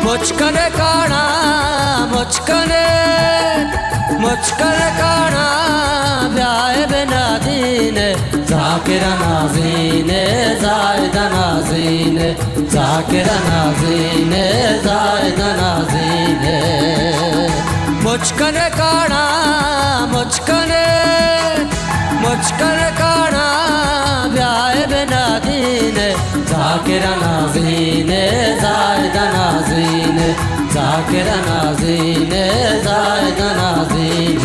मुझकन काना मुझकन काना ब्याह बिना दीन जाकिर नाज़ीन ज़ायद नाज़ीन जाकिर नाज़ीन ज़ायद नाज़ीन मुझकन काना ब्याह बिना दीन जाकिर नाज़ीन ज़ायद नाज़ीन जाकिर नाज़ीन ज़ायद नाज़ीन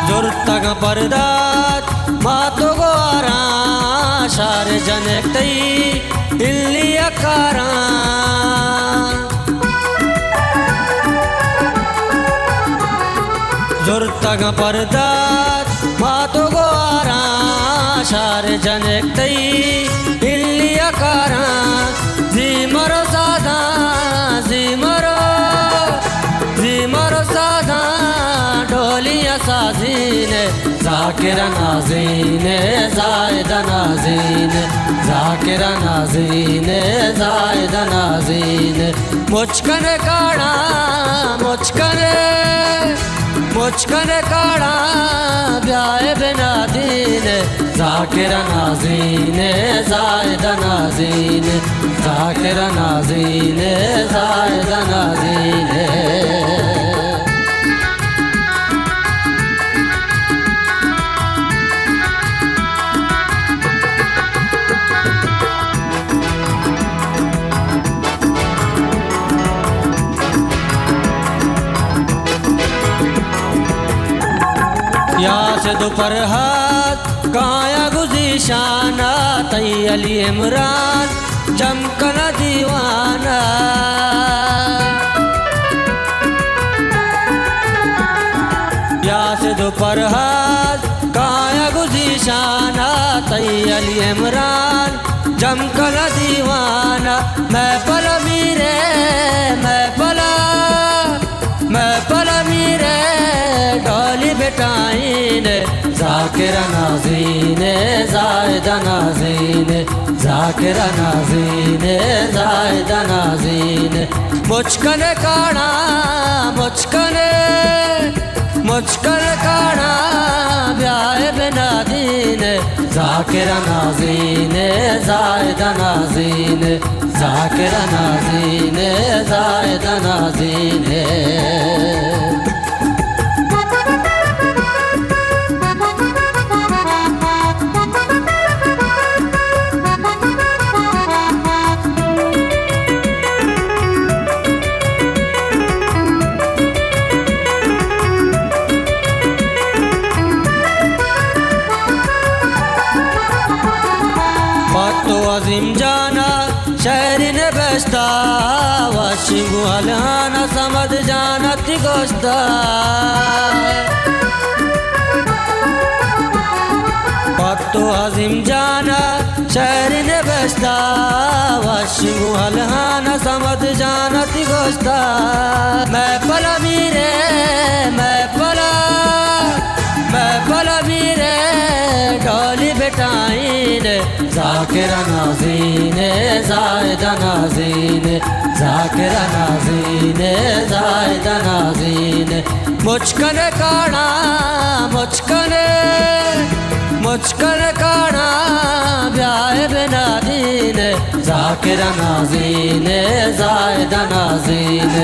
जुर्तग परदात मातो गोरा शार जनक तई इल्ली अकारा जुर्तग परदात मातो गोरा शार जनक तई इल्ली अकारा जी मरो सादा जी मरो सादा ढोलिया साज़ीन जाकिर नाज़ीन ज़ायद नाज़ीन जाकिर नाज़ीन ज़ायद नाज़ीन मुझकन काना ब्याह बिना दीन जाकिर नाज़ीन ज़ायद नाज़ीन जाकिर नाज़ीन ज़ायद नाज़ीन यास दोपहर हाथ काया गुजी शाना तई अली इमरान जमकना दीवाना यास दोपहर हाथ काया गुजी शाना तई अली इमरान जमकना दीवाना मैं पला मीरे ढोली बेटाइन जाकिर नाज़ीन ज़ायद नाज़ीन जाकिर नाज़ीन ज़ायद नाज़ीन मुझकन काना ब्याह बिना दीन जाकिर नाज़ीन ज़ायद नाज़ीन जाकिर नाज़ीन ज़ायद नाज़ीन अज़ीम जाना शहर ने बस्ता वाशिंगु हलाना समझ जाना तिगोस्ता पत्तो अज़ीम जाना शहर ने बस्ता वाशिंगु हलाना समझ जाना तिगोस्ता मैं पला मीरे ढोली बेटाइन जाकिर नाज़ीन ज़ायद नाज़ीन जाकिर नाज़ीन ज़ायद नाज़ीन मुझकन काना ब्याह बिना दीन जाकिर नाज़ीन ज़ायद नाज़ीन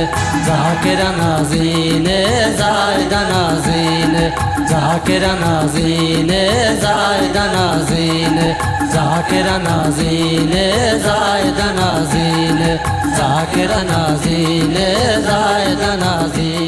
जाकिर नाज़ीन ज़ायद नाज़ीन जाकिर नाज़ीन ज़ायद नाज़ीन जाकिर नाज़ीन ज़ायद नाज़ीन जाकिर नाज़ीन ज़ायद नाज़ीन।